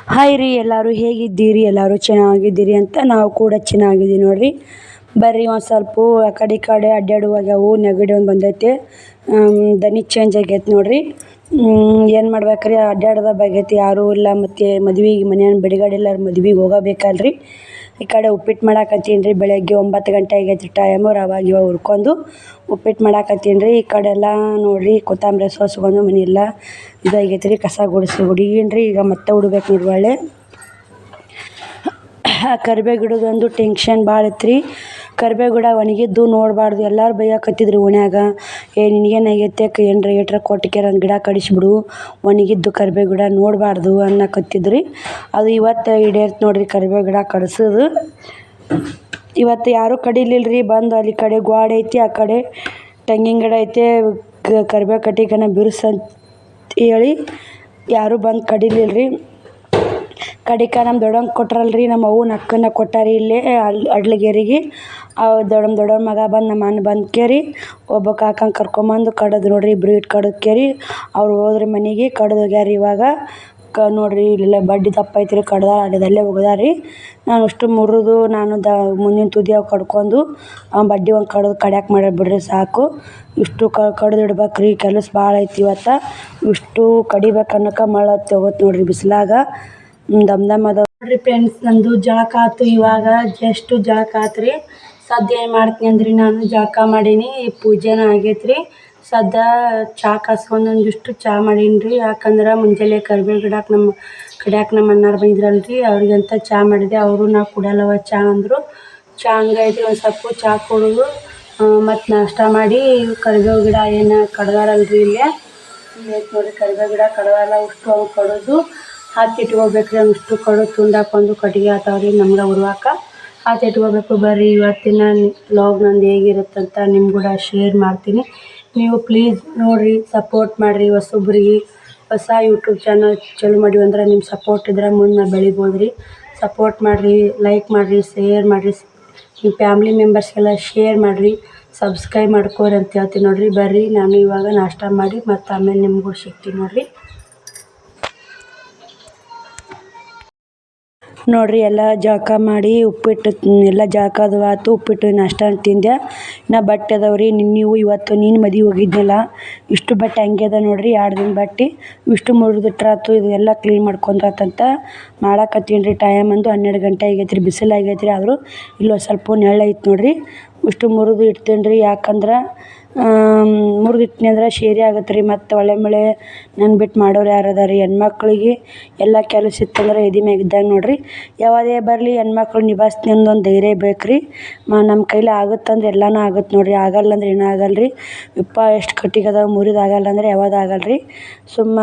Hi ರೀ, ಎಲ್ಲರೂ ಹೇಗಿದ್ದೀರಿ? ಎಲ್ಲರೂ ಚೆನ್ನಾಗಿದ್ದೀರಿ ಅಂತ ನಾವು ಕೂಡ ಚೆನ್ನಾಗಿದ್ದೀವಿ ನೋಡಿರಿ. ಬರ್ರಿ ಒಂದು ಸ್ವಲ್ಪ ಆ ಕಡೆ ಈ ಕಡೆ ಅಡ್ಡಾಡುವಾಗ್ಯಾವು, ನೆಗಡಿ ಒಂದು ಬಂದೈತೆ. ದನಿ ಚೇಂಜ್ ಆಗೈತೆ ನೋಡಿರಿ. ಏನು ಮಾಡ್ಬೇಕ್ರಿ, ಅಡ್ಡಾಡ್ದ ಆಗೈತಿ, ಯಾರೂ ಇಲ್ಲ. ಮತ್ತು ಮದ್ವೆಗೆ ಮನೆಯವ್ರು ಬಿಡುಗಡೆ ಇಲ್ಲ, ಮದ್ವೆಗೆ ಹೋಗಬೇಕಲ್ರಿ. ಈ ಕಡೆ ಉಪ್ಪಿಟ್ಟು ಮಾಡಾಕತ್ತೀನಿ ರೀ. ಬೆಳಗ್ಗೆ 9 ಗಂಟೆ ಆಗೈತೆ ಟೈಮು. ರವೆ ಗಿವೆ ಹುರ್ಕೊಂಡು ಉಪ್ಪಿಟ್ಟು ಮಾಡಾಕತ್ತೀನಿ ರೀ. ಈ ಕಡೆ ಎಲ್ಲ ನೋಡಿರಿ ಕೊತ್ತಂಬರಿ ಸೋಸ್ಕೊಂಡು ಮನೆಯೆಲ್ಲ ಇದಾಗೈತೆ ರೀ. ಕಸ ಗುಡಿಸಿ ಹುಡುಗೀನಿ ರೀ. ಈಗ ಮತ್ತೆ ಹುಡ್ಬೇಕು ನೋಡ್ರಿ ಒಳ್ಳೆ. ಕರಿಬೇವು ಗಿಡದೊಂದು ಟೆನ್ಷನ್ ಭಾಳ ಐತ್ರಿ. ಕರಿಬೇವು ಗಿಡ ಒಣಗಿದ್ದು ನೋಡಬಾರ್ದು. ಎಲ್ಲರೂ ಬೈಯಾಕತ್ತಿದ್ರು ಓಣ್ಯಾಗ, ನಿನಗೇನು ಆಗೈತೆ, ಏನರ ಏಟ್ರ ಕೊಟ್ಕ್ಯಾರ ಗಿಡ ಕಡಿಸ್ಬಿಡು, ಒಣಗಿದ್ದು ಕರಿಬೇವು ಗಿಡ ನೋಡಬಾರ್ದು ಅನ್ನಕತ್ತಿದ್ರಿ. ಅದು ಇವತ್ತು ಈಡೇರ್ತು ನೋಡಿರಿ, ಕರಿಬೇವು ಗಿಡ ಕಡಿಸೋದು. ಇವತ್ತು ಯಾರೂ ಕಡಿಲಿಲ್ಲ ರೀ. ಬಂದು ಅಲ್ಲಿ ಕಡೆ ಗೋಡೆ ಐತಿ, ಆ ಕಡೆ ತೆಂಗಿನ ಗಿಡ ಐತೆ. ಕರಿಬೇವು ಕಟ್ಟಿಗೆನ ಬಿರ್ಸಂತ ಹೇಳಿ ಯಾರೂ ಬಂದು ಕಡಿಲಿಲ್ಲ ರೀ. ಕಡಿಕ ನಮ್ಮ ದೊಡ್ಡಮ್ಮ ಕೊಟ್ರಲ್ರಿ, ನಮ್ಮ ಅವ್ವನ ಅಕ್ಕನ ಕೊಟ್ಟಾರಿ ಇಲ್ಲೇ ಅಡ್ಲಗೇರಿಗೆ. ದೊಡ್ಡಮ್ಮ ಮಗ ಬಂದು ನಮ್ಮ ಅಣ್ಣ ಬಂದು ಕೇರಿ ಒಬ್ಬ ಕಾಕನ ಕರ್ಕೊಂಬಂದು ಕಡದು ನೋಡಿರಿ. ಇಬ್ಬರು ಇಟ್ಟು ಕಡದು ಕೇರಿ ಅವ್ರು ಹೋದ್ರಿ ಮನೆಗೆ. ಕಡ್ದು ಹೋಗ್ಯಾರ. ಇವಾಗ ನೋಡಿರಿ ಇಲ್ಲೆಲ್ಲ ಬಡ್ಡಿ ದಪ್ಪ ಐತ್ರಿ. ಕಡ್ದ ಅಲ್ಲೇ ಒಗ್ದಾರಿ. ನಾನು ಅಷ್ಟು ಮುರಿದು ನಾನು ಮುಂದಿನ ತುದಿ ಅವು ಕಡ್ಕೊಂಡು ಬಡ್ಡಿ ಒಂದು ಕಡ್ಯಾಕೆ ಮಾಡಿ ಬಿಡ್ರಿ ಸಾಕು. ಇಷ್ಟು ಕಡ್ದು ಇಡ್ಬೇಕ್ರಿ. ಕೆಲಸ ಭಾಳ ಐತಿ ಇವತ್ತು. ಇಷ್ಟು ಕಡಿಬೇಕು ಅನ್ನೋಕೆ ಮಳೆ ಹೋಗುತ್ತೆ ನೋಡಿರಿ ಬಿಸಿಲಾಗ. ದಮ್ ಅದಾವ ನೋಡಿರಿ ಫ್ರೆಂಡ್ಸ್. ನಂದು ಜಳಕ ಆಯ್ತು. ಇವಾಗ ಜಸ್ಟ್ ಜಳಕ ಆಯ್ತು ರೀ. ಸದ್ಯ ಏನು ಮಾಡ್ತೀನಿ ಅಂದ್ರಿ, ನಾನು ಜಳಕ ಮಾಡೀನಿ, ಪೂಜೆನೂ ಆಗೈತೆ ರೀ. ಸದ್ಯ ಚಹಾ ಕಾಸ್ಕೊಂಡು ಒಂದಿಷ್ಟು ಚಹಾ ಮಾಡೀನಿ ರೀ. ಯಾಕಂದ್ರೆ ಮುಂಜಾನೆ ಕರಿಬೇವು ಕಡ್ಯಾಕೆ ನಮ್ಮ ಅಣ್ಣಾರು ಬಂದಿದ್ರಲ್ರಿ, ಅವ್ರಿಗಂತ ಚಹಾ ಮಾಡಿದೆ. ಅವರು ನಾವು ಕುಡಿಯಲ್ಲವ ಚಹಾ ಅಂದರು. ಚಹಾ ಹಂಗಾಯ್ತು. ಒಂದು ಸ್ವಲ್ಪ ಚಹಾ ಕುಡಿದು ಮತ್ತು ನಾಷ್ಟ ಮಾಡಿ ಕರಿಬೇವು ಗಿಡ ಏನು ಕಡ್ದಾರಲ್ರಿ ಇಲ್ಲೇ ಐತೆ ನೋಡಿರಿ. ಕರಿಬೇವು ಗಿಡ ಕಡ್ದಾರ ಅಷ್ಟು ಅವು ಕಡಿದು ಹಾಕಿ ಇಟ್ಕೋಬೇಕ್ರಿ. ಅಷ್ಟು ಕಡಿದು ತುಂಡಾಕೊಂಡು ಕಟ್ಟಿಗೆ ಆತಾವ್ರಿ ನಮ್ಗೆ ಉರ್ವಾಕ ಹಾಕಿ ಇಟ್ಕೋಬೇಕು. ಬರ್ರಿ ಇವತ್ತಿನ ವ್ಲಾಗ್ ನಂದು ಹೇಗಿರುತ್ತಂತ ನಿಮ್ಮ ಕೂಡ ಶೇರ್ ಮಾಡ್ತೀನಿ. ನೀವು ಪ್ಲೀಸ್ ನೋಡಿರಿ, ಸಪೋರ್ಟ್ ಮಾಡಿರಿ. ಹೊಸೊಬ್ರಿಗೆ ಹೊಸ ಯೂಟ್ಯೂಬ್ ಚಾನಲ್ ಚಾಲೂ ಮಾಡಿವಿ ಅಂದ್ರೆ ನಿಮ್ಮ ಸಪೋರ್ಟ್ ಇದ್ರೆ ಮುಂದೆ ನಾವು ಬೆಳಿಬೋದು ರೀ. ಸಪೋರ್ಟ್ ಮಾಡಿರಿ, ಲೈಕ್ ಮಾಡಿರಿ, ಶೇರ್ ಮಾಡಿರಿ. ನಿಮ್ಮ ಫ್ಯಾಮ್ಲಿ ಮೆಂಬರ್ಸ್ಗೆಲ್ಲ ಶೇರ್ ಮಾಡಿರಿ, ಸಬ್ಸ್ಕ್ರೈಬ್ ಮಾಡ್ಕೋರಿ ಅಂತ ಹೇಳ್ತೀನಿ ನೋಡಿರಿ. ಬರ್ರಿ ನಾನು ಇವಾಗ ನಾಷ್ಟ ಮಾಡಿ ಮತ್ತು ಆಮೇಲೆ ನಿಮಗೂ ಸಿಗ್ತೀನಿ ನೋಡಿರಿ. ನೋಡಿರಿ ಎಲ್ಲ ಜಳಕ ಮಾಡಿ ಉಪ್ಪಿಟ್ಟು ಎಲ್ಲ ಜಳಕ ಅದು ಆಯ್ತು. ಉಪ್ಪಿಟ್ಟು ನಾಷ್ಟ ತಿಂದೆ. ನಾ ಬಟ್ಟೆ ಅದಾವ್ರಿ. ನೀವು ಇವತ್ತು ನೀನು ಮದುವೆ ಹೋಗಿದ್ನಲ್ಲ, ಇಷ್ಟು ಬಟ್ಟೆ ಹಂಗೆ ಅದ ನೋಡಿರಿ. 2 ದಿನ ಬಟ್ಟೆ ಇಷ್ಟು ಮುರಿದಿಟ್ರಾತು. ಇದು ಎಲ್ಲ ಕ್ಲೀನ್ ಮಾಡ್ಕೊಂಡ್ರಾತಂತ ಮಾಡಾಕತ್ತೀನಿ ರೀ. ಟೈಮ್ ಅಂದು 12 ಗಂಟೆ ಆಗೈತೆ ರೀ. ಬಿಸಿಲು ಆಗೈತೆ ರೀ. ಆದರೂ ಇಲ್ಲೊಂದು ಸ್ವಲ್ಪ ನೆರಳೈತೆ ನೋಡಿರಿ. ಇಷ್ಟು ಮುರಿದು ಇಡ್ತೀನಿ ರೀ. ಯಾಕಂದ್ರೆ ಮುರಿದಿಟ್ನಿ ಅಂದ್ರೆ ಶೇರಿ ಆಗತ್ತೆ ರೀ. ಮತ್ತು ಒಳ್ಳೆ ಮಳೆ ನನ್ನ ಬಿಟ್ಟು ಮಾಡೋರು ಯಾರು ಅದ ರೀ. ಹೆಣ್ಮಕ್ಳಿಗೆ ಎಲ್ಲ ಕೆಲಸ ಇತ್ತಂದ್ರೆ ಎದೆ ಮ್ಯಾಗ ಇದ್ದಂಗೆ ನೋಡಿರಿ. ಯಾವುದೇ ಬರಲಿ ಹೆಣ್ಮಕ್ಳು ನಿಭಾಯಿಸ್ತೀನಿ ಅನ್ನೋ ಒಂದು ಧೈರ್ಯ ಬೇಕು ರೀ. ನಮ್ಮ ಕೈಲಿ ಆಗುತ್ತಂದ್ರೆ ಎಲ್ಲನೂ ಆಗುತ್ತೆ ನೋಡಿರಿ. ಆಗಲ್ಲ ಅಂದ್ರೆ ಏನೂ ಆಗಲ್ಲ ರೀ. ಯಪ್ಪ ಎಷ್ಟು ಕಟ್ಟಿಗೆ ಅದಾವೆ, ಮುರಿದು ಆಗಲ್ಲ ಅಂದ್ರೆ ಯಾವುದು ಆಗಲ್ಲ ರೀ. ಸುಮ್ಮ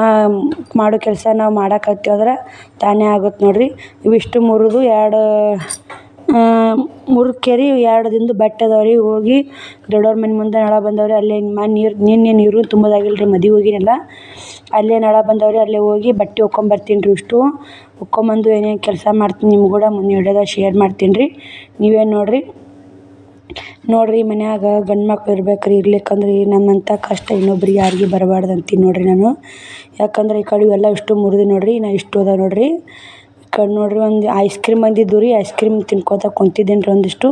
ಮಾಡೋ ಕೆಲಸ ನಾವು ಮಾಡಾಕತ್ತೀವಂದ್ರೆ ತಾನೇ ಆಗುತ್ತೆ ನೋಡಿರಿ. ಇವಿಷ್ಟು ಮುರಿದು 3 ಕೇರಿ 2 ದಿನದ ಬಟ್ಟೆ ಅದಾವೆ ರೀ. ಹೋಗಿ ದೊಡ್ಡವ್ರ ಮನೆ ಮುಂದೆ ನಳ ಬಂದವ್ರಿ. ಅಲ್ಲೇ ನಿನ್ನೆ ನೀರು ತುಂಬೋದಾಗಿಲ್ಲ ರೀ. ಮದುವೆ ಹೋಗಿನಲ್ಲ, ಅಲ್ಲೇ ನಳ ಬಂದವ್ರಿ. ಅಲ್ಲೇ ಹೋಗಿ ಬಟ್ಟೆ ಒಕ್ಕೊಂಬರ್ತೀನಿ ರೀ. ಇಷ್ಟು ಒಕ್ಕೊಂಬಂದು ಏನೇನು ಕೆಲಸ ಮಾಡ್ತೀನಿ ನಿಮ್ಗೆ ಕೂಡ ಮುಂದಿನ ವಿಡಿಯೋದಾಗ ಶೇರ್ ಮಾಡ್ತೀನಿ ರೀ. ನೀವೇ ನೋಡಿರಿ ಮನ್ಯಾಗ ಗಂಡು ಮಕ್ಳು ಇರ್ಬೇಕು ರೀ. ಇರ್ಲಿಕ್ಕಂದ್ರೆ ನಮ್ಮಂಥ ಕಷ್ಟ ಇನ್ನೊಬ್ರಿಗೆ ಯಾರಿಗೆ ಬರಬಾರ್ದು ಅಂತೀನಿ ನೋಡಿರಿ ನಾನು. ಯಾಕಂದ್ರೆ ಈ ಕಡೆ ಇವೆಲ್ಲ ಇಷ್ಟು ಮುರಿದು ನೋಡಿರಿ. ಇನ್ನು ಇಷ್ಟು ಅದಾವೆ ನೋಡಿರಿ. ಈ ಕಡೆ ನೋಡಿರಿ ಒಂದು ಐಸ್ ಕ್ರೀಮ್ ಬಂದಿದ್ದು ರೀ. ಐಸ್ ಕ್ರೀಮ್ ತಿನ್ಕೋತ ಕುಂತಿದ್ದೀನಿ ರೀ ಒಂದಿಷ್ಟು.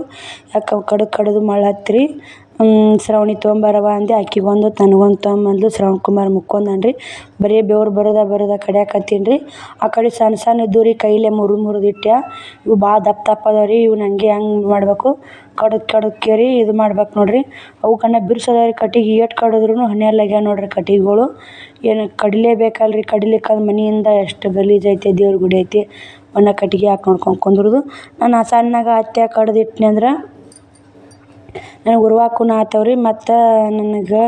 ಯಾಕೆ ಕಡ್ದು ಮಳೆ ಹತ್ತಿರಿ. ಶ್ರಾವಣಿ ತೊಗೊಂಬರವ ಅಂದೆ. ಆಕಿಗೊಂದು ನನಗೊಂದು ತೊಗೊಂಬಂದ್ಲು. ಶ್ರವಣ್ ಕುಮಾರ್ ಮುಕ್ಕೊಂಡಾನ ರೀ. ಬರೀ ಬೆವ್ರು ಬರೋದ ಕಡ್ಯಾಕತ್ತೀನಿ ರೀ. ಆ ಕಡೆ ಸಣ್ಣ ಇದ್ದು ರೀ. ಕೈಲೇ ಮುರಿದು ಇಟ್ಟೆ. ಇವು ಭಾಳ ದಪ್ಪ ಅದಾವೆ ರೀ. ಇವ್ನ ಹಂಗೆ ಹೆಂಗೆ ಮಾಡಬೇಕು, ಕಡ್ದು ಕೇರಿ ಇದು ಮಾಡ್ಬೇಕು ನೋಡಿರಿ. ಅವಕ್ಕನ್ನ ಬಿರ್ಸೋದಾವ ರೀ. ಕಟ್ಟಿಗೆ ಏಟು ಕಡಿದ್ರೂ ಹನೆಯಲ್ಲಾಗ್ಯಾವ ನೋಡಿರಿ ಕಟ್ಟಿಗೆಗಳು. ಏನು ಕಡಿಲೇಬೇಕಲ್ರಿ. ಕಡಿಲಿಕ್ಕಂದ್ರೆ ಮನೆಯಿಂದ ಎಷ್ಟು ಗಲೀಜು ಐತೆ. ದೇವ್ರ ಗುಡಿ ಐತಿ, ಒಣ ಕಟ್ಟಿಗೆ ಹಾಕಿ ನೋಡ್ಕೊಂಡು ಕುಂದ್ರದು. ನಾನು ಸಣ್ಣಗ ಹತ್ತೆ ಕಡ್ದು ಇಟ್ನಿ ಅಂದ್ರೆ ನನಗೆ ಉರ್ವಾಕೂ ಆತಾವ್ರಿ. ಮತ್ತು ನನಗೆ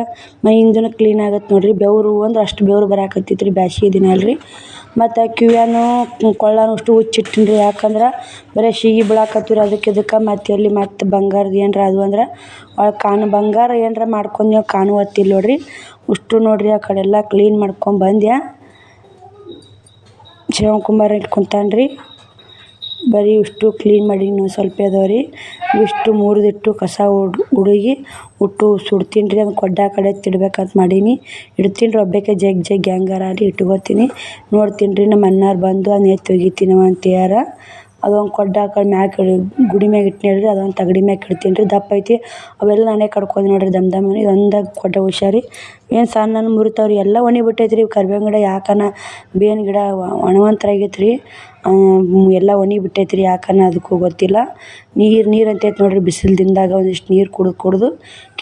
ಮೈಯಿಂದನೂ ಕ್ಲೀನ್ ಆಗತ್ತೆ ನೋಡಿರಿ. ಬೆವರು ಅಂದ್ರೆ ಅಷ್ಟು ಬೆವರು ಬರಾಕತ್ತೈತೆ ರೀ. ಬ್ಯಾಸ್ಗೆ ದಿನ ಅಲ್ರಿ. ಮತ್ತು ಕಿವ್ಯಾನು ಕೊಳ್ಳಾನು ಅಷ್ಟು ಹುಚ್ಚಿಟ್ಟಿನಿ ರೀ. ಯಾಕಂದ್ರೆ ಬರೀ ಸೀಗೆ ಬೀಳಾಕತ್ತೀವಿ ರೀ. ಇದಕ್ಕೆ ಮತ್ತು ಎಲ್ಲಿ ಮತ್ತು ಬಂಗಾರದ್ದು ಏನರ ಅದು ಅಂದ್ರೆ ಒಳಗೆ ಬಂಗಾರ ಏನರ ಮಾಡ್ಕೊಂಡು ಕಾಣುವತ್ತಿಲ್ಲ ನೋಡಿರಿ. ಅಷ್ಟು ನೋಡಿರಿ. ಆ ಕಡೆ ಎಲ್ಲ ಕ್ಲೀನ್ ಮಾಡ್ಕೊಂಬಂದೆ. ಶಿವಕುಮಾರ್ ಇಲ್ಲಿ ಕುಂತಾನೆ ರೀ. ಬರೀ ಇಷ್ಟು ಕ್ಲೀನ್ ಮಾಡಿ ಇನ್ನೂ ಸ್ವಲ್ಪ ಅದಾವೆ ರೀ. ಇಷ್ಟು ಮುರಿದಿಟ್ಟು ಕಸ ಹುಡುಗಿ ಉಟ್ಟು ಸುಡ್ತೀನಿ ರೀ. ಅದನ್ನು ಕೊಡ್ಡ ಕಡೆ ಇಡ್ಬೇಕಂತ ಮಾಡೀನಿ. ಇಡ್ತೀನಿ ರೀ ಒಬ್ಬಾಕೆ ಜಗ್ ಹೆಂಗಾರ ಅಲ್ಲಿ ಇಟ್ಕೋತೀನಿ. ನೋಡ್ತೀನಿ ರೀ ನಮ್ಮ ಅಣ್ಣಾರು ಬಂದು ಅದನ್ನ ಎತ್ತಿ ಒಗಿತೀನವ ಅಂತ್ಯಾರ. ಅದೊಂದು ಕೊಡ್ಡ ಕಡೆ ಮ್ಯಾಗ ಗುಡಿ ಮ್ಯಾಗ ಇಟ್ನಿ ರೀ. ಅದೊಂದು ತಗಡಿ ಮ್ಯಾಗ ಇಡ್ತೀನಿ ರೀ. ದಪ್ಪ ಐತಿ ಅವೆಲ್ಲ ನಾನೇ ಕಡ್ಕೊಂಡು ನೋಡಿರಿ ದಮ್ ಇದೊಂದು ಕೊಡ್ಡ ಹುಷಾರಿ ಏನು ಸಣ್ಣ ಮುರಿತಾವ್ರಿ. ಎಲ್ಲ ಒಣಗಿ ಬಿಟ್ಟೈತೆ ರೀ. ಕರ್ಬೇವಿನ ಗಿಡ ಯಾಕನ ಬೇವಿನ ಗಿಡ ಒಣವಂತರ ಆಗೈತೆ ರೀ. ಎಲ್ಲ ಒಣಗಿ ಬಿಟ್ಟೈತೆ ರೀ. ಯಾಕನ ಅದಕ್ಕೂ ಗೊತ್ತಿಲ್ಲ. ನೀರು ಅಂತೈತೆ ನೋಡಿರಿ. ಬಿಸಿಲು ದಿನದಾಗ ಒಂದಿಷ್ಟು ನೀರು ಕುಡ್ದು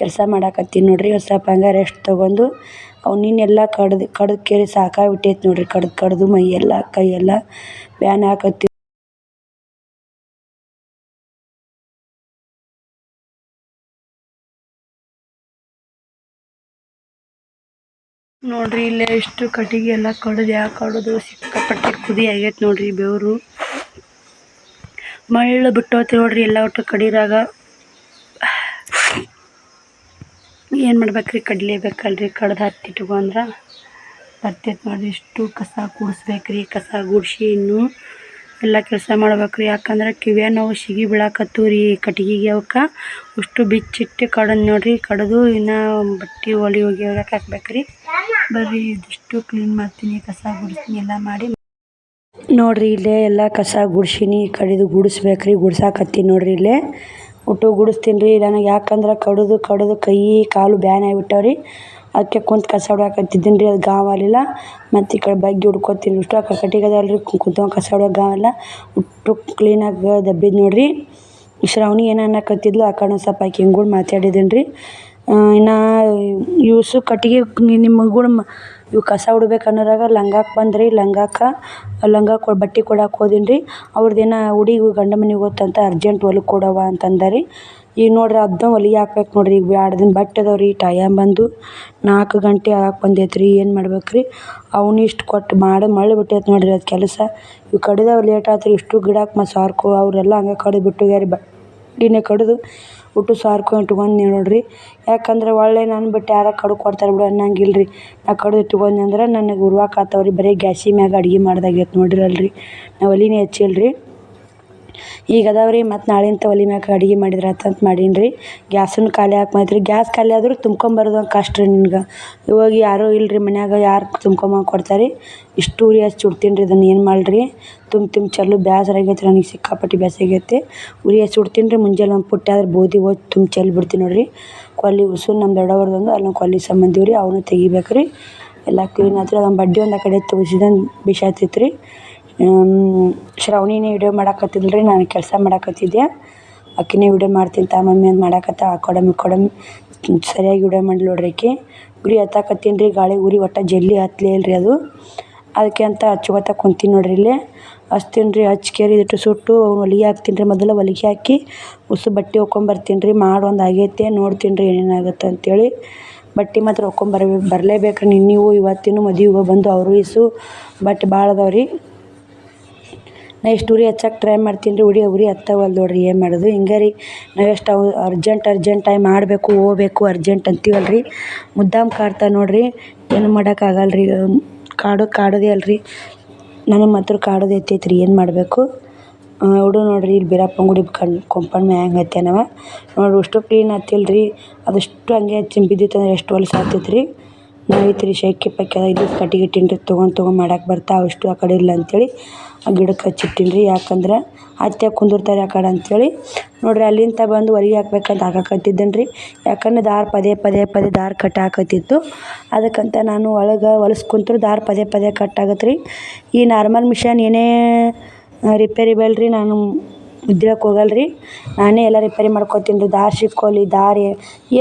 ಕೆಲಸ ಮಾಡಾಕತ್ತೀನಿ ನೋಡಿರಿ. ಸ್ವಲ್ಪ ಹಂಗೆ ರೆಸ್ಟ್ ತೊಗೊಂಡು ಅವು ನಿನ್ನೆಲ್ಲ ಕಡ್ದು ಕೇರಿ ಸಾಕಾಗ್ಬಿಟ್ಟೈತೆ ನೋಡಿರಿ. ಕಡ್ದು ಮೈಯೆಲ್ಲ ಕೈಯೆಲ್ಲ ಬ್ಯಾನ್ ಹಾಕತ್ತಿ ನೋಡಿರಿ. ಇಲ್ಲೇ ಇಷ್ಟು ಕಟ್ಟಿಗೆ ಎಲ್ಲ ಕಡ್ದು ಯಾಕೆ ಕಡ್ದು ಸಿಕ್ಕಾಪಟ್ಟೆ ಕುದಿ ಆಗೈತೆ ನೋಡಿರಿ. ಬೆವರು ಮಳ್ಳು ಬಿಟ್ಟೋತಿ ನೋಡಿರಿ. ಎಲ್ಲ ಒಟ್ಟು ಕಡಿರಾಗ ಏನು ಮಾಡ್ಬೇಕ್ರಿ, ಕಡ್ಲೇಬೇಕಲ್ರಿ. ಕಡ್ದು ಹತ್ತಿಟ್ಕೊಂಡ್ರೆ ಬರ್ತೈತೆ ನೋಡಿರಿ. ಇಷ್ಟು ಕಸ ಗುಡಿಸ್ಬೇಕ್ರಿ. ಕಸ ಗುಡಿಸಿ ಇನ್ನೂ ಎಲ್ಲ ಕೆಲಸ ಮಾಡ್ಬೇಕ್ರಿ. ಯಾಕಂದ್ರೆ ಕಿವ್ಯಾ ನಾವು ಸಿಗಿ ಬೀಳಾಕತ್ತೂ ರೀ ಕಟ್ಗಿಗೆ. ಅವಕ್ಕೆ ಅಷ್ಟು ಬಿಚ್ಚಿಟ್ಟು ಕಡದು ನೋಡಿರಿ. ಕಡ್ದು ಇನ್ನು ಬಟ್ಟೆ ಒಗೆಯೋಕೆ ಹಾಕ್ಬೇಕ್ರಿ. ಬರ್ರಿ ಇದಿಷ್ಟು ಕ್ಲೀನ್ ಮಾಡ್ತೀನಿ, ಕಸ ಗುಡಿಸ್ತೀನಿ ಎಲ್ಲ ಮಾಡಿ ನೋಡಿರಿ. ಇಲ್ಲೇ ಎಲ್ಲ ಕಸ ಗುಡ್ಸೀನಿ. ಗುಡಿಸ್ಬೇಕ್ರಿ. ಗುಡ್ಸಾಕತ್ತೀನಿ ನೋಡಿರಿ. ಇಲ್ಲೇ ಒಟ್ಟು ಗುಡಿಸ್ತೀನಿ ರೀ. ನನಗೆ ಯಾಕಂದ್ರೆ ಕಡ್ದು ಕೈ ಕಾಲು ಬ್ಯಾನ್ ಆಗಿಬಿಟ್ಟವ್ರಿ. ಅದಕ್ಕೆ ಕುಂತು ಕಸ ಹೊಡ್ಯಾಕತ್ತಿದ್ದೀನಿ ರೀ. ಅದು ಗಾವಲಿಲ್ಲ. ಮತ್ತು ಈ ಕಡೆ ಬಗ್ಗಿ ಹುಡ್ಕೋತೀನಿ. ಇಷ್ಟು ಆ ಕಟ್ಟಿಗೆ ಅದಲ್ರಿ ಕುಂತ್ಕೊಂಡು ಕಸ ಹೊಡ್ಯೋ ಗಾವೆಲ್ಲ ಒಟ್ಟು ಕ್ಲೀನಾಗಿ ದಬ್ಬಿದ್ದು ನೋಡಿರಿ. ಶ್ರಾವಣಿ ಏನು ಅನ್ನಕತ್ತಿದ್ಲು ಆ ಕಡೆ ಸ್ವಲ್ಪ ಆಕೆ ಹಿಂಗೆ ಕೂಡ ಮಾತಾಡಿದ್ದೀನಿ ರೀ. ಇನ್ನು ಇವ್ಸು ಕಟ್ಟಿಗೆ ನಿಮ್ಮ ಕೂಡ ಇವು ಕಸ ಹುಡ್ಬೇಕು ಅನ್ನೋರಾಗ ಲಂಗಾಕ್ಕೆ ಬಂದ್ರಿ. ಲಂಗ ಬಟ್ಟೆ ಕೊಡಕ್ಕೆ ಹೋದೀನಿ ರೀ. ಅವ್ರದ್ದೇನೋ ಹುಡುಗಿ ಗಂಡ ಮನೆಗೆ ಹೋತಂತ ಅರ್ಜೆಂಟ್ ಹೊಲಕ್ಕೆ ಕೊಡವ ಅಂತಂದಾರಿ. ಈಗ ನೋಡಿರಿ ಅದನ್ನ ಹೊಲಿಗೆ ಹಾಕ್ಬೇಕು ನೋಡಿರಿ. ಈಗ 2 ದಿನ ಬಟ್ಟೆ ಅದಾವೆ ರೀ. ಟೈಮ್ ಬಂದು 4 ಗಂಟೆ ಆಗಕ್ಕೆ ಬಂದೈತೆ ರೀ. ಏನು ಮಾಡ್ಬೇಕು ರೀ. ಅವನು ಇಷ್ಟು ಕೊಟ್ಟು ಮಳ್ಳು ಬಿಟ್ಟೈತೆ ನೋಡಿರಿ ಅದು ಕೆಲಸ. ಇವು ಕಡಿದಾವೆ ಲೇಟ್ ಆಯ್ತು ರೀ. ಇಷ್ಟು ಗಿಡಕ್ಕೆ ಮತ್ತು ಸಾರ್ಕೊ ಅವರೆಲ್ಲ ಹಂಗೆ ಕಡ್ದು ಬಿಟ್ಟೋಗ್ಯಾರಿ. ಬಟ್ಟೆನೇ ಕಡ್ದು ಒಟ್ಟು ಸಾರ್ಕೊಂಡು ಇಟ್ಕೊಂಡು ನೋಡಿರಿ. ಯಾಕಂದ್ರೆ ಒಳ್ಳೆ ನಾನು ಬಿಟ್ಟು ಯಾರೋ ಕಡ್ದು ಕೊಡ್ತಾರೆ ಬಿಡು ಅನ್ನಂಗಿಲ್ಲ ರೀ. ನಾ ಕಡ್ದು ಇಟ್ಕೊಂಡೆ ಅಂದ್ರೆ ನನಗೆ ಉರ್ವಾಕಾತಾವ ರೀ. ಬರೀ ಗ್ಯಾಸಿನ ಮ್ಯಾಗ ಅಡ್ಗೆ ಮಾಡ್ದಾಗೈತೆ ನೋಡಿರಿ ಅಲ್ರಿ. ನಾ ಒಲೆನೇ ಹಚ್ಚಿಲ್ಲ ರೀ. ಈಗ ಅದಾವೆ ರೀ. ಮತ್ತು ನಾಳಿಂದ ಒಲೆ ಮ್ಯಾಗ ಅಡ್ಗೆ ಮಾಡಿದ್ರೆ ಆತಂತ ಮಾಡೀನಿ ರೀ. ಗ್ಯಾಸನ್ನು ಖಾಲಿ ಹಾಕಿ ಗ್ಯಾಸ್ ಖಾಲಿ ಆದರೂ ತುಂಬ್ಕೊಂಬರೋದು ಒಂದು ಕಷ್ಟ ರೀ ನಿನ್ಗೆ. ಇವಾಗ ಯಾರೂ ಇಲ್ಲ ರೀ ಮನ್ಯಾಗ. ಯಾರು ತುಂಬ್ಕೊಂಬಂದು ಕೊಡ್ತಾರೆ. ಇಷ್ಟು ಉರಿ ಹಚ್ಚಿ ಸುಡ್ತೀನಿ ರೀ. ಇದನ್ನು ಏನು ಮಾಡಲಿ ತುಂಬ ಚಲೋ ಬೇಸರ ಆಗೈತೆ ನನಗೆ. ಸಿಕ್ಕಾಪಟ್ಟೆ ಬೇಸರ ಆಗೈತೆ. ಉರಿ ಹಚ್ಚಿ ಸುಡ್ತೀನಿ ರೀ. ಮುಂಜಾನೆ ಒಂದು ಪುಟ್ಟ ಆದ್ರೆ ಬೋದಿ ಹೋಗಿ ತುಂಬ ಚೆಲ್ಲಿ ಬಿಡ್ತೀನಿ ನೋಡಿರಿ. ಕೊಲ್ಲಿ ಉಸು ನಮ್ಮ ದೊಡ್ಡವ್ರದ್ದೊಂದು ಅಲ್ಲೊಂದು ಕೊಲ್ಲಿ ಸಂಬಂಧಿವ್ರಿ ರೀ. ಅವನು ತೆಗಿಬೇಕು ರೀ. ಎಲ್ಲ ಕ್ಲೀನ್ ಆಯ್ತು ರೀ. ಅದೊಂದು ಬಡ್ಡಿ ಒಂದು ಆ ಕಡೆ ತುಗಿಸಿದಂಗೆ ಬಿಸಾತಿತ್ತು ರೀ. ಶ್ರಾವಣಿನೇ ವಿಡಿಯೋ ಮಾಡಾಕತ್ತಿಲ್ಲ ರೀ. ನಾನು ಕೆಲಸ ಮಾಡಾಕತ್ತಿದ್ದೆ. ಆಕಿನೇ ವಿಡಿಯೋ ಮಾಡ್ತೀನಿ ಮಮ್ಮಿ ಅಂತ ಮಾಡಾಕತ್ತ. ಆ ಕಡೆ ಸರಿಯಾಗಿ ವಿಡಿಯೋ ಮಾಡಿ ನೋಡ್ರಿ. ಆಕೆ ಉರಿ ಹತ್ತಾಕತ್ತೀನಿ ರೀ. ಗಾಳಿ ಉರಿ ಒಟ್ಟು ಜಲ್ದಿ ಹತ್ತಲೇ ಇಲ್ಲ ರೀ ಅದು. ಅದಕ್ಕೆ ಅಂತ ಹಚ್ಕೋತ ಕುಂತೀನಿ ನೋಡಿರಿ. ಇಲ್ಲೇ ಹಚ್ತೀನಿ ರೀ. ಹಚ್ಕೇರಿ ಇಟ್ಟು ಸುಟ್ಟು ಹೊಲಿಗೆ ಹಾಕ್ತೀನಿ ರೀ. ಮೊದಲು ಹೊಲಿಗೆ ಹಾಕಿ ಉಸು ಬಟ್ಟೆ ಒಕ್ಕೊಂಬರ್ತೀನಿ ರೀ. ಒಂದು ಆಗೈತೆ ನೋಡ್ತೀನಿ ರೀ ಏನೇನಾಗುತ್ತೆ ಅಂತೇಳಿ. ಬಟ್ಟೆ ಮಾತ್ರ ಬರಲೇಬೇಕು ರೀ. ನಿನ್ನೆವು ಇವತ್ತಿನೂ ಮದುವೆಗೆ ಬಂದು ಅವರು ಇಸು ಬಟ್ಟೆ ಭಾಳ ಅದಾವೆ ರೀ. ನಾ ಇಷ್ಟು ಉರಿ ಹಚ್ಚಕ್ಕೆ ಟ್ರೈ ಮಾಡ್ತೀನಿ ರೀ. ಉರಿ ಹತ್ತವಲ್ಲ ನೋಡಿರಿ. ಏನು ಮಾಡೋದು ಹಿಂಗೆ ರೀ. ನಾವೆಷ್ಟು ಅರ್ಜೆಂಟಾಗಿ ಮಾಡಬೇಕು ಹೋಗ್ಬೇಕು ಅರ್ಜೆಂಟ್ ಅಂತೀವಲ್ಲ ರೀ. ಮುದ್ದಾಮ್ ಕಾಡ್ತಾವೆ ನೋಡಿರಿ. ಏನು ಮಾಡೋಕ್ಕಾಗಲ್ಲ ರೀ. ಕಾಡೋದೇ ಅಲ್ರಿ. ನನಗೆ ಮಾತ್ರ ಕಾಡೋದು ಎತ್ತೈತೆ ರೀ. ಏನು ಮಾಡಬೇಕು ನೋಡಿರಿ. ಇಲ್ಲಿ ಬೀರಪ್ಪನ ಗುಡಿ ಕೊಂಪನ ಮ್ಯಾಗ ಹೆಂಗೆ ಹತ್ಯಾನವ ನೋಡಿರಿ. ಅಷ್ಟು ಕ್ಲೀನ್ ಹತ್ತಿಲ್ಲ ರೀ. ಅದಷ್ಟು ಹಂಗೆ ಬಿದ್ದಿತ್ತಂದ್ರೆ ಎಷ್ಟು ಹೊಲಸು ಆಗ್ತೈತೆ ರೀ. ನಾವೈತೆ ರೀ ಶೆಕೆ ಪಕ್ಕೆ ಇದು ಕಟ್ಟಿಗೆ ಇಟ್ಟೀನಿ ರೀ. ತೊಗೊಂಡು ಮಾಡಕ್ಕೆ ಬರ್ತಾವೆ ಅಷ್ಟು ಆ ಕಡೆ ಇಲ್ಲ ಅಂಥೇಳಿ ಆ ಗಿಡಕ್ಕೆ ಹಚ್ಚಿಟ್ಟೀನಿ ರೀ. ಯಾಕಂದ್ರೆ ಹತ್ತಿ ಕುಂದಿರ್ತಾರೆ ಆ ಕಡೆ ಅಂಥೇಳಿ ನೋಡಿರಿ. ಅಲ್ಲಿಂದ ಬಂದು ಹೊಲಿಗೆ ಹಾಕ್ಬೇಕಂತ ಹಾಕಕತ್ತಿದ್ದೇನೆ ರೀ. ಯಾಕಂದ್ರೆ ದಾರ ಪದೇ ದಾರ ಕಟ್ಟಾಕತ್ತಿತ್ತು. ಅದಕ್ಕಂತ ನಾನು ಒಳಗೆ ಹೊಲಸು ಕುಂತ್ರು ದಾರ ಪದೇ ಕಟ್ಟಾಗತ್ತೆ ರೀ. ಈ ನಾರ್ಮಲ್ ಮಿಷನ್ ಏನೇ ರಿಪೇರಿ ಬೇಡ್ರಿ. ನಾನು ಉದ್ಯೋಗಕ್ಕೆ ಹೋಗಲ್ಲ ರೀ. ನಾನೇ ಎಲ್ಲ ರಿಪೇರಿ ಮಾಡ್ಕೊತೀನಿ ರೀ. ದಾರ ಸಿಕ್ಕೋಲಿ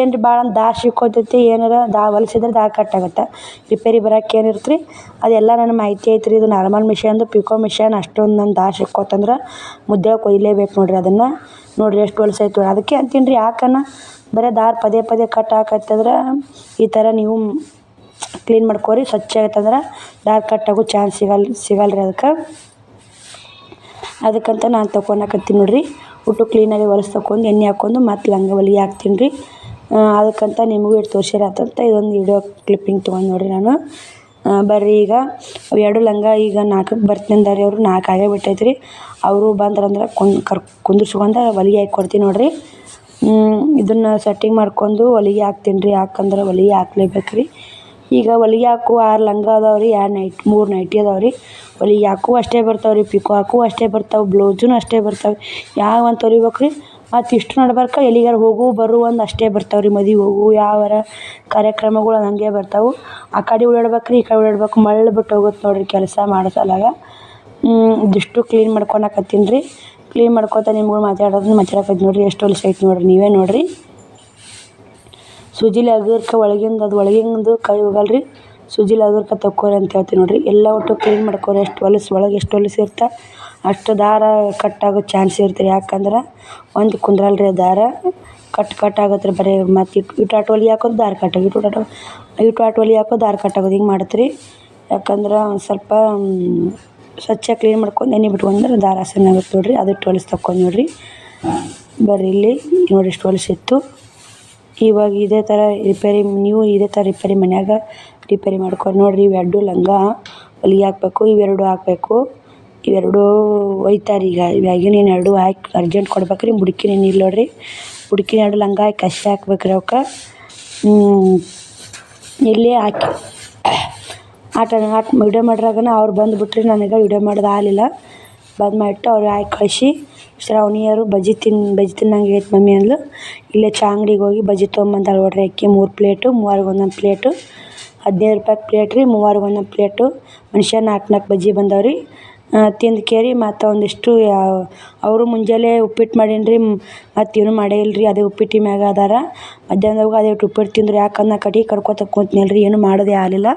ಏನು ರೀ ಭಾಳ ದಾರ ಸಿಕ್ಕೋತೈತಿ. ಏನಾರ ಹೊಲ್ಸಿದ್ರೆ ದಾರ ಕಟ್ಟಾಗತ್ತೆ. ರಿಪೇರಿ ಬರೋಕೆ ಏನಿರುತ್ತೆ ರೀ ಅದೆಲ್ಲ ನನ್ನ ಮಾಹಿತಿ ಐತೆ ರೀ. ಇದು ನಾರ್ಮಲ್ ಮಿಷನ್ದು ಪಿಕೋ ಮಿಷನ್ ಅಷ್ಟೊಂದು ನನ್ನ ದಾರ ಸಿಕ್ಕೋತಂದ್ರೆ ಮುದ್ದೆ ಒಯ್ಲೇಬೇಕು ನೋಡಿರಿ. ಅದನ್ನು ನೋಡಿರಿ ಎಷ್ಟು ಹೊಲ್ಸೈತೆ. ಅದಕ್ಕೆ ಅಂತೀನಿ ರೀ. ಯಾಕನ ಬರೀ ದಾರ ಪದೇ ಕಟ್ಟಾಕತ್ತಂದ್ರೆ ಈ ಥರ ನೀವು ಕ್ಲೀನ್ ಮಾಡ್ಕೊರಿ. ಸ್ವಚ್ಛ ಆಯ್ತಂದ್ರೆ ದಾರ ಕಟ್ಟಾಗೋ ಚಾನ್ಸ್ ಸಿಗಲ್ಲ ರೀ. ಅದಕ್ಕಂತ ನಾನು ತೊಗೊಳಕತ್ತೀನಿ ನೋಡಿರಿ. ಒಟ್ಟು ಕ್ಲೀನಾಗಿ ಹೊಲಸು ತಗೊಂಡು ಎಣ್ಣೆ ಹಾಕ್ಕೊಂಡು ಮತ್ತು ಲಂಗ ಹೊಲಿಗೆ ಹಾಕ್ತೀನಿ ರೀ. ಅದಕ್ಕಂತ ನಿಮಗೂ ಇಟ್ಟು ತೋರ್ಸಿರ ಆತಂತ ಇದೊಂದು ವಿಡಿಯೋ ಕ್ಲಿಪ್ಪಿಂಗ್ ತೊಗೊಂಡು ನೋಡಿರಿ. ನಾನು ಬರ್ರಿ ಈಗ ಎರಡು ಲಂಗ ಈಗ 4ಕ್ಕೆ ಬರ್ತೀನಿ ಅಂದಾರೆ ಅವರು. 4 ಆಗೇ ಬಿಟ್ಟೈತೆ ರೀ. ಅವರು ಬಂದ್ರಂದ್ರೆ ಕುಂದಿರ್ಸ್ಕೊಂಡು ಹೊಲಿಗೆ ಹಾಕಿ ಕೊಡ್ತೀನಿ ನೋಡಿರಿ. ಇದನ್ನು ಸೆಟ್ಟಿಂಗ್ ಮಾಡ್ಕೊಂಡು ಹೊಲಿಗೆ ಹಾಕ್ತೀನಿ ರೀ. ಯಾಕಂದ್ರೆ ಹೊಲಿಗೆ ಹಾಕ್ಲೇಬೇಕು ರೀ. ಈಗ ಹೊಲಿಗೆ ಹಾಕುವ 6 ಲಂಗ ಅದಾವೆ ರೀ. 3 ನೈಟಿ ಅದಾವೆ ರೀ. ಹೊಲಿಗೆ ಹಾಕುವ ಅಷ್ಟೇ ಬರ್ತಾವೆ ರೀ. ಪಿಕೋ ಹಾಕುವ ಅಷ್ಟೇ ಬರ್ತಾವೆ. ಬ್ಲೌಸೂ ಅಷ್ಟೇ ಬರ್ತಾವೆ. ಯಾವ ಅಂತ ಹೊಲಿಬೇಕು ರೀ. ಮತ್ತು ಇಷ್ಟು ನಡ್ಬರ್ಕ ಎಲ್ಲಿಗಾರ ಹೋಗು ಬರು ಒಂದು ಅಷ್ಟೇ ಬರ್ತಾವೆ ರೀ. ಮದುವೆ ಹೋಗು ಯಾವಾರ ಕಾರ್ಯಕ್ರಮಗಳು ಹಂಗೆ ಬರ್ತಾವೆ. ಆ ಕಡೆ ಓಡಾಡ್ಬೇಕು ರೀ, ಈ ಕಡೆ ಓಡಾಡ್ಬೇಕು. ಮಳ್ಳು ಬಿಟ್ಟು ಹೋಗುತ್ತೆ ನೋಡಿರಿ ಕೆಲಸ ಮಾಡೋ ಸಲುವಾಗ. ಇದಿಷ್ಟು ಕ್ಲೀನ್ ಮಾಡ್ಕೊಳಕತ್ತೀನಿ ರೀ. ಕ್ಲೀನ್ ಮಾಡ್ಕೊತ ನಿಮ್ಗಳು ಮಾತಾಡಕತ್ತೀನಿ ನೋಡಿರಿ. ಎಷ್ಟು ಹೊಲಸೈತೆ ನೋಡಿರಿ, ನೀವೇ ನೋಡಿರಿ. ಸೂಜಿಲಿ ಅಗರ್ಕ ಒಳಗಿಂದ ಅದು ಒಳಗಿಂದು ಕೈ ಹೋಗಲ್ಲ ರೀ. ಸೂಜಿಲಿ ಅಗರ್ಕ ತಕ್ಕೋರಿ ಅಂತ ಹೇಳ್ತೀನಿ ನೋಡಿರಿ. ಎಲ್ಲ ಒಟ್ಟು ಕ್ಲೀನ್ ಮಾಡ್ಕೊರಿ. ಎಷ್ಟು ಹೊಲಸು ಒಳಗೆ ಎಷ್ಟು ಹೊಲಸು ಇರ್ತಾ ಅಷ್ಟು ದಾರ ಕಟ್ಟಾಗೋ ಚಾನ್ಸ್ ಇರ್ತೀರಿ. ಯಾಕಂದ್ರೆ ಒಂದು ಕುಂದ್ರಲ್ಲ ರೀ ದಾರ ಕಟ್ ಆಗುತ್ತೆ ರೀ. ಬರೀ ಮತ್ತು ಇಟ್ಟು ಆಟ ಹೊಲಿಗೆ ಹಾಕೋದು ದಾರ ಕಟ್ಟಾಗಿ ಇಟ್ಟು ಆಟ ಹೊಲಿಗೆ ಹಾಕೋದು ದಾರ ಕಟ್ಟಾಗೋದು ಹಿಂಗೆ ಮಾಡುತ್ತೆ ರೀ. ಯಾಕಂದ್ರೆ ಒಂದು ಸ್ವಲ್ಪ ಸ್ವಚ್ಛ ಕ್ಲೀನ್ ಮಾಡ್ಕೊಂಡು ಎಣ್ಣೆ ಬಿಟ್ಕೊಂಡ್ರೆ ದಾರ ಆಗುತ್ತೆ ನೋಡಿರಿ. ಅದಟ್ಟು ಹೊಲಸು ತಕ್ಕೊಂಡು ನೋಡಿರಿ. ಬರ್ರಿ ಇಲ್ಲಿ ನೋಡಿ ಎಷ್ಟು ಹೊಲಸಿತ್ತು. ಇವಾಗ ಇದೇ ಥರ ರಿಪೇರಿ ನೀವು ಇದೇ ಥರ ರಿಪೇರಿ ಮನ್ಯಾಗ ರಿಪೇರಿ ಮಾಡ್ಕೊಂಡು ನೋಡಿರಿ. ಇವೆರಡು ಲಂಗ ಹೊಲಿಗೆ ಹಾಕಬೇಕು. ಇವೆರಡು ಹಾಕಬೇಕು. ಇವೆರಡು ಒಯ್ತಾರೆ ಈಗ. ಇವಾಗಿನ ಎರಡು ಹಾಕಿ ಅರ್ಜೆಂಟ್ ಕೊಡ್ಬೇಕು ರೀ. ಬುಡ್ಕಿನ ಇಲ್ಲ ನೋಡಿರಿ. ಬುಡ್ಕಿನ 2 ಲಂಗ ಹಾಕಿ ಕಸಿ ಹಾಕ್ಬೇಕು ರೀ ಅವಕ್ಕೆ. ಇಲ್ಲಿ ಹಾಕಿ ವಿಡಿಯೋ ಮಾಡ್ರಾಗನ ಅವ್ರು ಬಂದುಬಿಟ್ರಿ. ನನಗೆ ವಿಡಿಯೋ ಮಾಡೋದು ಆಗಲಿಲ್ಲ. ಬಂದು ಮಾಡಿಟ್ಟು ಅವ್ರು ಹಾಕಿ ಕಳಿಸಿ ಶ್ರಾವಣಿಯರು ಬಜ್ಜಿ ತಿನ್ನಂಗೆ ಐತೆ ಮಮ್ಮಿ ಅಂದ್ಲು. ಇಲ್ಲೇ ಚಾ ಅಂಗಡಿಗೆ ಹೋಗಿ ಬಜ್ಜಿ ತೊಗೊಂಬಂದಾಳೆ ನೋಡ್ರಿ. ಅಕ್ಕಿ 3 ಪ್ಲೇಟು, 3ಗೆ ಒಂದೊಂದು ಪ್ಲೇಟು. 15 ರೂಪಾಯಿಗೆ ಪ್ಲೇಟ್ ರೀ. 3ಗೆ ಒಂದೊಂದು ಪ್ಲೇಟು. ಮನುಷ್ಯ 4 ಬಜ್ಜಿ ಬಂದವ್ರಿ. ತಿಂದು ಕೇರಿ ಮತ್ತು ಒಂದಿಷ್ಟು ಅವರು ಮುಂಜಾನೆ ಉಪ್ಪಿಟ್ಟು ಮಾಡೀನಿ ರೀ. ಮತ್ತೇನು ಮಾಡೇ ಇಲ್ಲ ರೀ. ಅದೇ ಉಪ್ಪಿಟ್ಟು ಮ್ಯಾಗ ಅದಾರ. ಮಧ್ಯಾಹ್ನದಾಗ ಅದೇ ಉಪ್ಪಿಟ್ಟು ತಿಂದ್ರು. ಯಾಕಂದ್ರೆ ಕಡೆ ಕಡ್ಕೊತ ಕೂತ್ನಲ್ಲ ರೀ. ಏನು ಮಾಡೋದೇ ಆಗಲಿಲ್ಲ.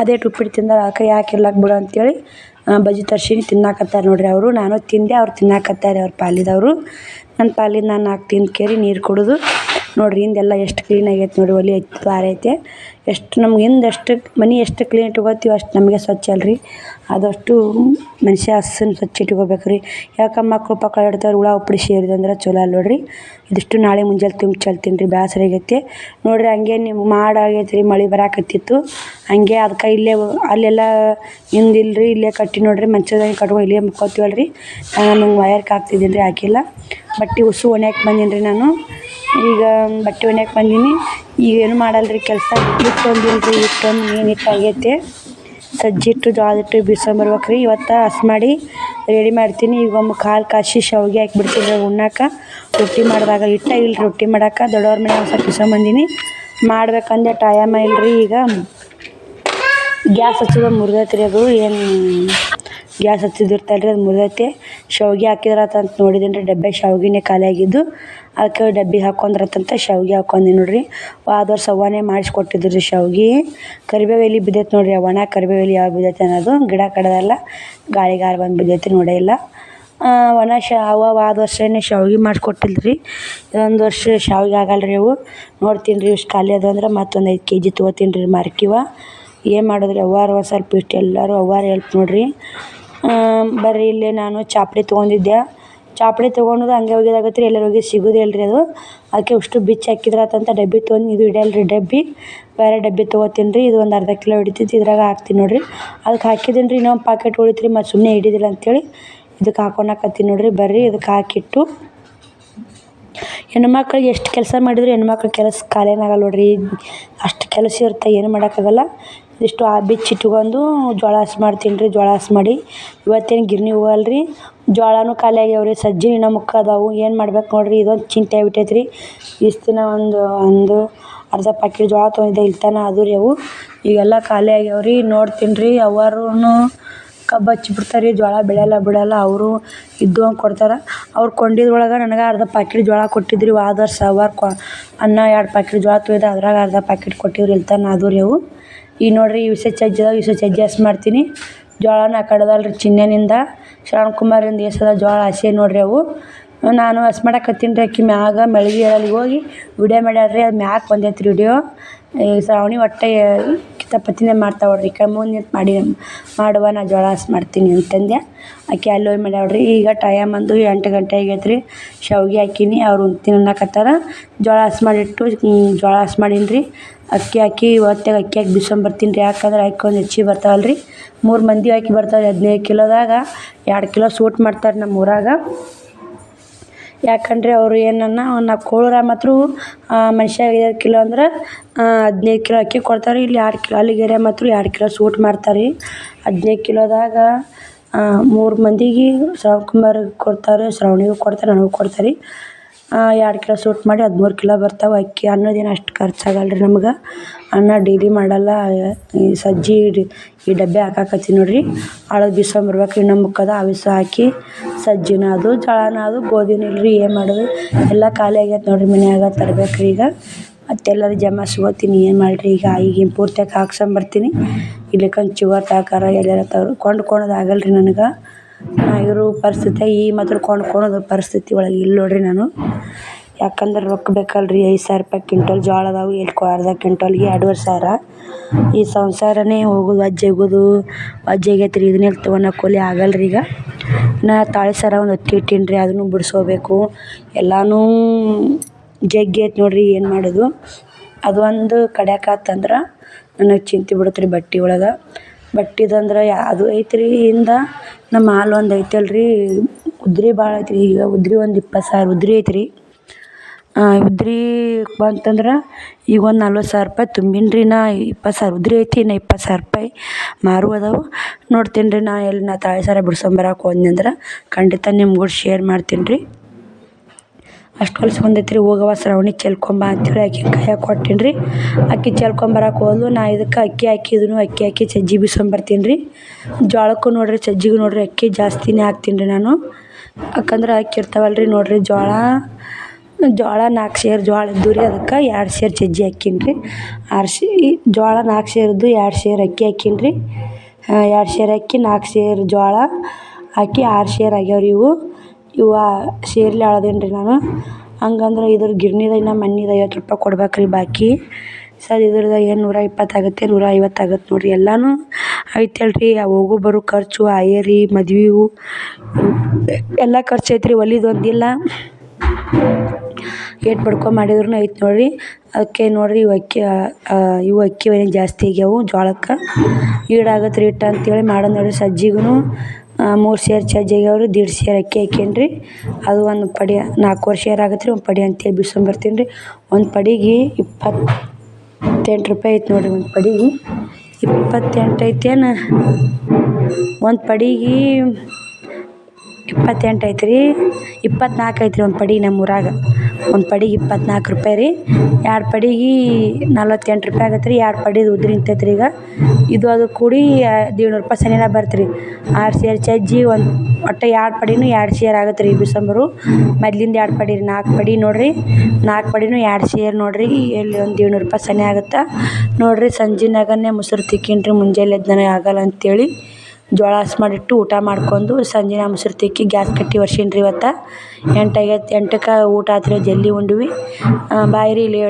ಅದೇ ಉಪ್ಪಿಟ್ಟು ತಿಂದಾರ. ಅದಕ್ಕೆ ಯಾಕೆ ಇರ್ಲಾಕ ಬಿಡು ಅಂತೇಳಿ ಬಜ್ಜಿ ತರ್ಸೀನಿ. ತಿನ್ನಾಕತ್ತಾರೆ ನೋಡಿರಿ ಅವರು. ನಾನು ತಿಂದೆ, ಅವ್ರು ತಿನ್ನಾಕತ್ತಾರೆ ಅವ್ರ ಪಾಲಿದವರು. ನನ್ನ ಪಾಲಿದ್ದು ನಾನು 4 ತಿಂದು ಕೇರಿ ನೀರು ಕುಡಿದು ನೋಡಿರಿ. ಹಿಂದೆಲ್ಲ ಎಷ್ಟು ಕ್ಲೀನ್ ಆಗೈತೆ ನೋಡಿ. ಒಲೆ ಐತೆ, ದಾರ ಐತೆ. ಎಷ್ಟು ನಮ್ಗೆ ಎಷ್ಟು ಮನೆ ಎಷ್ಟು ಕ್ಲೀನ್ ಇಟ್ಕೋತೀವಿ ಅಷ್ಟು ನಮಗೆ ಸ್ವಚ್ಛ ಅಲ್ರಿ. ಆದಷ್ಟು ಮನುಷ್ಯ ಹಸನ್ ಸ್ವಚ್ಛ ಇಟ್ಕೋಬೇಕು ರೀ. ಯಾಕೆ ಮಕ್ಕಳು ಪಕ್ಕಳು ಇಡ್ತಾರೆ ಹುಳ ಉಪ್ಪಡಿ ಸೇರಿದಂದ್ರೆ ಚಲೋ ಅಲ್ಲ ನೋಡಿರಿ. ಇದಿಷ್ಟು ನಾಳೆ ಮುಂಜಾನೆ ತುಂಬ ಚೆಲ್ತೀನಿ ರೀ. ಬೇಸರ ಆಗೈತಿ ನೋಡಿರಿ. ಹಂಗೆ ನೀವು ಮಾಡಾಗೈತೆ ರೀ. ಮಳೆ ಬರಾಕತ್ತಿತ್ತು ಹಂಗೆ. ಅದಕ್ಕೆ ಇಲ್ಲೇ ಅಲ್ಲೆಲ್ಲ ಹಿಂದಿಲ್ಲ ರೀ. ಇಲ್ಲೇ ಕಟ್ಟಿ ನೋಡಿರಿ. ಮಂಚದಾಗ ಕಟ್ಕೊಂಡು ಇಲ್ಲೇ ಮುಕ್ಕೋತೀವಲ್ಲ ರೀ. ನಾನು ವಯರ್ಗೆ ಹಾಕ್ತಿದ್ದೀನಿ ರೀ. ಹಾಕಿಲ್ಲ. ಬಟ್ಟೆ ಉಸು ಒಣ್ಯಾಕೆ ಬಂದೀನಿ ರೀ ನಾನು. ಈಗ ಬಟ್ಟೆ ಒಣ್ಯಾಕೆ ಬಂದೀನಿ. ಈಗ ಏನು ಮಾಡಲ್ಲ ರೀ ಕೆಲಸ. ಹಿಟ್ಟೊಂದಿಲ್ಲ ರೀ. ಹಿಟ್ಟೊಂದು ಏನು ಹಿಟ್ಟಾಗೈತೆ. ಸಜ್ಜಿಟ್ಟು ಜೋಳದ ಹಿಟ್ಟು ಬೀಸಂಬರ್ಬೇಕು ರೀ. ಇವತ್ತು ಹಸ್ ಮಾಡಿ ರೆಡಿ ಮಾಡ್ತೀನಿ. ಈಗ ಒಮ್ಮೆ ಕಾಲು ಕಾಸಿ ಶಾವಿಗೆ ಹಾಕಿಬಿಡ್ತೀನಿ ರೀ ಉಣ್ಣಾಕ. ರೊಟ್ಟಿ ಮಾಡಿದಾಗ ಹಿಟ್ಟ ಇಲ್ಲ ರೊಟ್ಟಿ ಮಾಡೋಕೆ. ದೊಡ್ಡವ್ರ ಮನೆ ಒಂದು ಸ್ವಲ್ಪ ಬೀಸಂಬಂದೀನಿ. ಮಾಡ್ಬೇಕಂದ್ರೆ ಟೈಮ ಇಲ್ಲ ರೀ. ಈಗ ಗ್ಯಾಸ್ ಹಚ್ಚೋದು ಮುರಿದೈತೆ ರೀ. ಅದು ಏನು ಗ್ಯಾಸ್ ಹಚ್ಚಿದಿರ್ತಲ್ಲ ರೀ, ಅದು ಮುರಿದೈತೆ. ಶಾವಿಗೆ ಹಾಕಿದ್ರತ್ತಂತ ನೋಡಿದ್ದೀನಿ ರೀ. ಡಬ್ಬೆ ಶಾವಿಗೆನೇ ಖಾಲಿ ಆಗಿದ್ದು. ಅದಕ್ಕೆ ಡಬ್ಬಿಗೆ ಹಾಕೊಂಡ್ರತ್ತಂತ ಶಾವಿಗೆ ಹಾಕೊಂಡಿ ನೋಡಿರಿ. ಹೋದ ವರ್ಷ ಅವ್ವನೇ ಮಾಡಿಸ್ಕೊಟ್ಟಿದ್ರು ರೀ ಶಾವಿಗೆ. ಕರಿಬೇವು ಎಲೆ ಬಿದ್ದೈತೆ ನೋಡಿರಿ. ಒಣ ಕರಿಬೇವು ಎಲೆ ಯಾವ ಬಿದ್ದೈತೆ ಅನ್ನೋದು ಗಿಡ ಕಡ್ದಲ್ಲ, ಗಾಳಿಗಾರ ಬಂದು ಬಿದ್ದೈತೆ ನೋಡೇ ಇಲ್ಲ. ಒಣ ಅವ್ವ ಹೋದ ವರ್ಷನೇ ಶಾವಿಗೆ ಮಾಡಿಸ್ಕೊಟ್ಟಿಲ್ಲ ರೀ. ಇದೊಂದು ವರ್ಷ ಶಾವಿಗೆ ಆಗಲ್ಲ ರೀ ಅವು. ನೋಡ್ತೀನಿ ರೀ ಇಷ್ಟು ಖಾಲಿ ಅದು ಅಂದ್ರೆ ಮತ್ತೊಂದು 5 kg ತೊಗೋತೀನಿ ರೀ ಮಾರ್ಕಿವ. ಏನು ಮಾಡಿದ್ರಿ ಅವ್ವಾರು ಒಂದು ಸ್ವಲ್ಪ ಇಷ್ಟು ಎಲ್ಲರೂ ಅವ್ವಾರು ಹೆಲ್ಪ್ ನೋಡಿರಿ. ಬರ್ರಿ ಇಲ್ಲೇ ನಾನು ಚಾಪಡಿ ತೊಗೊಂಡಿದ್ದೆ. ಚಾಪಡಿ ತೊಗೊಂಡು ಹಂಗೆ ಒಗೆದಾಗತ್ತೆ ರೀ. ಎಲ್ಲರೂ ಹೋಗಿ ಸಿಗೋದೇ ಇಲ್ಲ ರೀ ಅದು. ಅದಕ್ಕೆ ಅಷ್ಟು ಬಿಚ್ಚಿ ಹಾಕಿದ್ರತ್ತಂತ ಡಬ್ಬಿ ತೊಗೊಂಡು. ಇದು ಹಿಡಿಯಲ್ಲ ರೀ ಡಬ್ಬಿ. ಬೇರೆ ಡಬ್ಬಿ ತೊಗೋತೀನಿ ರೀ. ಇದು ಒಂದು ಅರ್ಧ ಕಿಲೋ ಹಿಡಿತೈತಿ. ಇದ್ರಾಗ ಹಾಕ್ತೀನಿ ನೋಡಿರಿ. ಅದಕ್ಕೆ ಹಾಕಿದ್ದೀನಿ ರೀ. ಇನ್ನೊಂದು ಪಾಕೆಟ್ ಉಳಿತು ರೀ. ಮತ್ತು ಸುಮ್ಮನೆ ಹಿಡಿದಿಲ್ಲ ಅಂತೇಳಿ ಇದಕ್ಕೆ ಹಾಕ್ಕೊಳಕತ್ತೀನಿ ನೋಡಿರಿ. ಬರ್ರಿ ಇದಕ್ಕೆ ಹಾಕಿಟ್ಟು ಹೆಣ್ಮಕ್ಳಿಗೆ ಎಷ್ಟು ಕೆಲಸ ಮಾಡಿದ್ರು ಹೆಣ್ಮಕ್ಳು ಕೆಲಸ ಖಾಲಿನೇ ಆಗಲ್ಲ ನೋಡಿರಿ. ಅಷ್ಟು ಕೆಲಸ ಇರುತ್ತೆ, ಏನು ಮಾಡೋಕ್ಕಾಗಲ್ಲ. ಇಷ್ಟು ಬಿಚ್ಚಿಟ್ಕೊಂಡು ಜೋಳ ಹಸ್ ಮಾಡ್ತೀನಿ ರೀ. ಜೋಳ ಹಸ್ ಮಾಡಿ ಇವತ್ತೇನು ಗಿರ್ನಿ ಹೋಗಲ್ಲ ರೀ. ಜೋಳನೂ ಖಾಲಿ ಆಗ್ಯಾವ ರೀ. ಸಜ್ಜಿ ಇನ್ನೂ ಮುಕ್ಕ ಅದಾವು. ಏನು ಮಾಡ್ಬೇಕು ನೋಡಿರಿ. ಇದೊಂದು ಚಿಂತೆ ಆಗ್ಬಿಟ್ಟೈತೆ ರೀ. ಇಷ್ಟು ದಿನ ಒಂದು ಅರ್ಧ ಪಾಕೆಟ್ ಜೋಳ ತೊಗೊಂಡಿದ್ದೆ. ಇಲ್ಲಿ ತನಕ ಅದು ರೀ ಅವು. ಈಗೆಲ್ಲ ಖಾಲಿ ಆಗ್ಯಾವ ರೀ. ನೋಡ್ತೀನಿ ರೀ. ಅವ್ವಾರೂ ಕಬ್ಬು ಹಚ್ಚಿಬಿಡ್ತಾರೆ ರೀ. ಜೋಳ ಬೆಳೆಯಲ್ಲ ಬಿಡಲ್ಲ. ಅವರು ಇದ್ದು ಹಂಗೆ ಕೊಡ್ತಾರೆ. ಅವ್ರು ಕೊಂಡಿದ್ರೊಳಗೆ ನನಗೆ ಅರ್ಧ ಪಾಕೆಟ್ ಜೋಳ ಕೊಟ್ಟಿದ್ರು ಹೋದ ವರ್ಷ. ಅವ್ವಾರು ಅನ್ನ 2 ಪಾಕೆಟ್ ಜೋಳ ತೊಯ್ದು ಅದ್ರಾಗ ಅರ್ಧ ಪಾಕೆಟ್ ಕೊಟ್ಟಿದ್ರು. ಇಲ್ಲಿ ತನಕ ಅದು ರೀ ಅವು. ಈಗ ನೋಡಿರಿ ಇವಿಸೆ ಚಜ್ಜಿ ಅದಾವೆ. ಇವಿಸೆ ಚಜ್ಜಿ ಹಸ್ ಮಾಡ್ತೀನಿ. ಜೋಳನ ಆ ಕಡೆ ಅದಲ್ಲ ರೀ ಚಿನ್ನೆನಿಂದ ಶ್ರವಣಕುಮಾರಿಂದ ಎಸದ ಜೋಳ ಹಸಿ ನೋಡಿರಿ ಅವು. ನಾನು ಹಸ್ ಮಾಡಕತ್ತೀನಿ ರೀ. ಆಕಿ ಮ್ಯಾಗ ಮೆಳ್ಗಿ ಅಲ್ಲಿ ಹೋಗಿ ವಿಡಿಯೋ ಮಾಡ್ಯಾಳ್ರಿ. ಅದು ಮ್ಯಾಗ ಬಂದೈತೆ ರೀ ವಿಡಿಯೋ. ಈ ಶ್ರಾವಣಿ ಒಟ್ಟೆ ಚಪಾತಿನೇ ಮಾಡ್ತಾವೆ ನೋಡ್ರಿ ಮುಂದೆ ನಿಂತು ಮಾಡುವ ನಾ ಜೋಳ ಹಸ್ ಮಾಡ್ತೀನಿ ಅಂತಂದೆ. ಆಕೆ ಅಲ್ಲಿ ಹೋಗಿ ಮಾಡ್ಯಾವ್ರಿ. ಈಗ ಟೈಮ್ ಅಂದು 8 ಗಂಟೆ ಆಗೈತೆ ರೀ. ಶಾವ್ಗೆ ಹಾಕೀನಿ, ಅವ್ರು ತಿನ್ನಕತ್ತಾರ. ಜೋಳ ಹಸ್ ಮಾಡಿಟ್ಟು ಜೋಳ ಹಸ್ ಮಾಡೀನಿ ರೀ. ಅಕ್ಕಿ ಹಾಕಿ ಒತ್ತೆಗೆ ಅಕ್ಕಿ ಹಾಕಿ ಬಿಸ್ಕೊಂಬರ್ತೀನಿ ರೀ. ಯಾಕಂದ್ರೆ ಅಕ್ಕಿ ಒಂದು ಹೆಚ್ಚಿಗೆ ಬರ್ತಾವಲ್ಲ ರೀ. 3 ಮಂದಿ ಅಕ್ಕಿ ಬರ್ತಾವೆ. 15 ಕಿಲೋದಾಗ 2 ಕಿಲೋ ಸೂಟ್ ಮಾಡ್ತಾರೆ ನಮ್ಮ ಊರಾಗ. ಯಾಕಂದ್ರೆ ಅವರು ಏನನ್ನ ನಾವು ಕೋಲಾರ ಮಾತ್ರ ಮನುಷ್ಯ 5 ಕಿಲೋ ಅಂದ್ರೆ 15 ಕಿಲೋ ಅಕ್ಕಿ ಕೊಡ್ತಾರೆ. ಇಲ್ಲಿ 2 ಕಿಲೋ ಅಲ್ಲಿಗೆರೆ ಮಾತ್ರ 2 ಕಿಲೋ ಸೂಟ್ ಮಾಡ್ತಾರೆ. 15 ಕಿಲೋದಾಗ 3 ಮಂದಿಗೆ ಶ್ರವಣಕುಮಾರಿಗೆ ಕೊಡ್ತಾರೆ, ಶ್ರವಣಿಗೂ ಕೊಡ್ತಾರೆ, ನನಗೂ ಕೊಡ್ತಾರೆ. 2 ಕಿಲೋ ಸೂಟ್ ಮಾಡಿ 13 ಕಿಲೋ ಬರ್ತಾವೆ ಅಕ್ಕಿ. ಅನ್ನೋದೇನು ಅಷ್ಟು ಖರ್ಚಾಗಲ್ಲ ರೀ ನಮ್ಗೆ. ಅನ್ನ ಡೈಲಿ ಮಾಡಲ್ಲ. ಈ ಸಜ್ಜಿ ಈ ಡಬ್ಬೆ ಹಾಕಾಕತ್ತೀನಿ ನೋಡಿರಿ. ಅಳದು ಬಿಸ್ಕೊಂಬರ್ಬೇಕು ರೀ. ಇನ್ನೂ ಮುಕ್ಕದ ಅವಿಸ ಹಾಕಿ ಸಜ್ಜಿನ ಅದು ಜೋಳನ ಅದು ಗೋಧಿನೂ ಇಲ್ಲರಿ. ಏನು ಮಾಡೋದು ಎಲ್ಲ ಖಾಲಿ ಆಗೈತೆ ನೋಡಿರಿ ಮನ್ಯಾಗ. ತರ್ಬೇಕು ರೀ ಈಗ. ಮತ್ತೆಲ್ಲರೂ ಜಮಾಯಿಸ್ಕೋತೀನಿ. ಏನು ಮಾಡಿರಿ ಈಗ ಪೂರ್ತಿಯಾಗಿ ಹಾಕ್ಸಂಬರ್ತೀನಿ. ಇಲ್ಲಿಕಂದು ಚೂವರ್ ತರಕಾರ ಎಲ್ಲೆಲ್ಲ ಕೊಂಡ್ಕೊಳೋದು ಆಗಲ್ಲ ರೀ ನನಗೆ. ಇರೋ ಪರಿಸ್ಥಿತಿ ಈ ಮಾತ್ರ ಕೊಂಡ್ಕೊಳೋದು ಪರಿಸ್ಥಿತಿ ಒಳಗೆ ಇಲ್ಲ ನೋಡಿರಿ ನಾನು. ಯಾಕಂದ್ರೆ ರೊಕ್ಕ ಬೇಕಲ್ಲ ರೀ. 5,000 ರೂಪಾಯಿ ಕ್ವಿಂಟಲ್ ಜೋಳ ಅದಾವು. ಅರ್ಧ ಕ್ವಿಂಟಲ್ಗೆ 2,500. ಈ ಸಂಸಾರನೇ ಹೋಗೋದು ವಜ್ಜಾಗೋದು ಆಗೈತೆ ರೀ. ಇದನ್ನೆಲ್ಲ ತೊಗೊಳಕ್ಕೆ ಆಗಲ್ಲ ರೀ ಈಗ. ನಾ ತಾಳಿ ಸರ ಒಂದು ಹೊತ್ತಿ ಇಟ್ಟೀನಿ ರೀ. ಅದನ್ನು ಬಿಡಿಸ್ಕೋಬೇಕು. ಎಲ್ಲನೂ ಜಗ್ಗಿ ಐತೆ ನೋಡಿರಿ. ಏನು ಮಾಡೋದು. ಅದು ಒಂದು ಕಡ್ಯಾಕಾತಂದ್ರೆ ನನಗೆ ಚಿಂತೆ ಬಿಡುತ್ತೆ ರೀ ಬಟ್ಟೆ ಒಳಗೆ. ಬಟ್ಟೆದಂದ್ರೆ ಅದು ಐತೆ ರೀ. ಹಿಂದೆ ನಮ್ಮ ಮಾಲ್ ಒಂದು ಐತಲ್ಲ ರೀ. ಉದ್ರಿ ಭಾಳ ಐತೆ ರೀ. ಈಗ ಉದ್ರಿ ಒಂದು 20,000 ಉದ್ರಿ ಐತೆ ರೀ. ಉದ್ರಿ ಬಂತಂದ್ರೆ ಈಗ ಒಂದು 40,000 ರೂಪಾಯಿ ತುಂಬೀನಿ ರೀ. ನಾ 20,000 ಉದ್ರಿ ಐತಿ. ಇನ್ನು 20,000 ರೂಪಾಯಿ ಮಾರು ಅದಾವು. ನೋಡ್ತೀನಿ ರೀ. ನಾ ತಾಳಿ ಸರ ಬಿಡ್ಸ್ಕೊಂಬರಕ್ಕೆ ಹೋದ್ನಂದ್ರೆ ಖಂಡಿತ ನಿಮ್ಗೂ ಶೇರ್ ಮಾಡ್ತೀನಿ ರೀ. ಅಷ್ಟು ಹೊಲ್ಸ್ಕೊಂಡೈತೆ ರೀ. ಹೋಗವ್ವ ಶ್ರಾವಣಿ ಚೆಲ್ಕೊಂಬ ಅಂತೇಳಿ ಆಕೆ ಕೈಯಾಗ ಕೊಟ್ಟೀನಿ ರೀ. ಅಕ್ಕಿ ಚೆಲ್ಕೊಂಬರಕ್ಕೆ ಹೋದ್ಲು. ನಾ ಇದಕ್ಕೆ ಅಕ್ಕಿ ಹಾಕಿ ಸಜ್ಜಿ ಬಿಸ್ಕೊಂಬರ್ತೀನಿ ರೀ. ಜೋಳಕ್ಕೂ ನೋಡಿರಿ ಸಜ್ಜಿಗೂ ನೋಡಿರಿ ಅಕ್ಕಿ ಜಾಸ್ತಿನೇ ಹಾಕ್ತೀನಿ ರೀ ನಾನು. ಯಾಕಂದ್ರೆ ಅಕ್ಕಿ ಇರ್ತಾವಲ್ಲ ರೀ ನೋಡಿರಿ. ಜೋಳ 4 ಸೇರು ಜೋಳ ಇದ್ದು ರೀ. ಅದಕ್ಕೆ 2 ಸೇರು ಸಜ್ಜಿ ಹಾಕೀನಿ ರೀ. ಜೋಳ 4 ಸೇರಿದ್ದು 2 ಸೇರು ಅಕ್ಕಿ ಹಾಕೀನಿ ರೀ. 2 ಸೇರು ಅಕ್ಕಿ 4 ಸೇರು ಜೋಳ ಹಾಕಿ 6 ಸೇರು ಆಗ್ಯಾವ ರೀ ಇವು ಸೇರ್ಲಿ ಅಳದೇನಿ ರೀ ನಾನು. ಹಂಗಂದ್ರೆ ಇದ್ರ ಗಿರ್ನಿದ ಇನ್ನು ಮಣ್ಣಿದ 50 ರೂಪಾಯಿ ಕೊಡ್ಬೇಕು ರೀ ಬಾಕಿ. ಸರ್ ಇದ್ರದ್ದು ಏನು 120 ಆಗುತ್ತೆ, 150 ಆಗುತ್ತೆ ನೋಡಿರಿ. ಎಲ್ಲನೂ ಐತಲ್ಲ ರೀ. ಹೋಗು ಬರೋ ಖರ್ಚು ಆಯೇರಿ ಮದ್ವೆವು ಎಲ್ಲ ಖರ್ಚು ಐತೆ ರೀ. ಒಲಿದೊಂದಿಲ್ಲ. ಏಟ್ ಬಡ್ಕೊ ಮಾಡಿದ್ರೂ ಐತೆ ನೋಡಿರಿ. ಅದಕ್ಕೆ ನೋಡಿರಿ ಇವು ಅಕ್ಕಿ ಜಾಸ್ತಿ ಆಗ್ಯಾವು ಜೋಳಕ್ಕೆ. ಈಡಾಗತ್ತೆ ರೀ ಹಿಟ್ಟು ಅಂತೇಳಿ ಮಾಡೋದು ನೋಡಿರಿ. ಸಜ್ಜಿಗೂ 3 ಸೇರು ಸಜ್ಜಿ ಆಗ್ಯಾವ ರೀ. 1.5 ಸೇರು ಅಕ್ಕಿ ಹಾಕೀನಿ ರೀ. ಅದು ಒಂದು ಪಡಿ 4 ಸೇರು ಆಗತ್ತೆ ರೀ. ಒಂದು ಪಡಿ ಅಂತೇಳಿ ಬಿಸ್ಕೊಂಬರ್ತೀನಿ ರೀ. ಒಂದು ಪಡಿಗೆ 28 ರೂಪಾಯಿ ಐತೆ ನೋಡಿರಿ. ಒಂದು ಪಡಿಗೆ 28 ಐತೇನು. ಒಂದು ಪಡಿಗೆ 28 ಐತೆ ರೀ. 24 ಐತೆ ರೀ ಒಂದು ಪಡಿ ನಮ್ಮ ಊರಾಗ. ಒಂದು ಪಡಿಗೆ 24 ರೂಪಾಯಿ ರೀ. 2 ಪಡಿಗೆ 48 ರೂಪಾಯಿ ಆಗತ್ತೆ ರೀ. 2 ಪಡಿದು ಉದ್ರಿ ನಿಂತೈತೆ ರೀ ಈಗ. ಇದು ಅದು ಕೂಡಿ 1,500 ರೂಪಾಯಿ ಸನಿನ ಬರ್ತೆ ರೀ. 6 ಸೇರು ಸಜ್ಜಿ ಒಟ್ಟು 2 ಪಡಿನೂ 2 ಸೇರು ಆಗತ್ತೆ ರೀ ಬಿಸ್ಕೊಂಬರು. ಮೊದ್ಲಿಂದ 2 ಪಡಿ ರೀ. 4 ಪಡಿ ನೋಡಿರಿ. 4 ಪಡಿನೂ 2 ಸೇರು ನೋಡಿರಿ. ಎಲ್ಲಿ ಒಂದು 1,500 ರೂಪಾಯಿ ಸನಿ ಆಗುತ್ತೆ ನೋಡಿರಿ. ಸಂಜೆನಾಗನೇ ಮೊಸರು ತಿಕ್ಕೀನಿ ರೀ. ಮುಂಜಾನೆ ಎದ್ದು ನನಗೆ ಆಗಲ್ಲ ಅಂತೇಳಿ ಜೋಳ ಹಸ್ ಮಾಡಿಟ್ಟು ಊಟ ಮಾಡ್ಕೊಂಡು ಸಂಜೆ ಮೊಸರು ತಿಕ್ಕಿ ಗ್ಯಾಸ್ ಕಟ್ಟಿ ಒರ್ಸೀನಿ ರೀ. ಇವತ್ತು 8 ಆಗೈತೆ. 8ಕ್ಕೆ ಊಟ ಆಯ್ತು ರೀ. ಜಲ್ದಿ ಉಂಡ್ವಿ. ಬಾಯ್ ರೀ ಇಲ್ಲಿ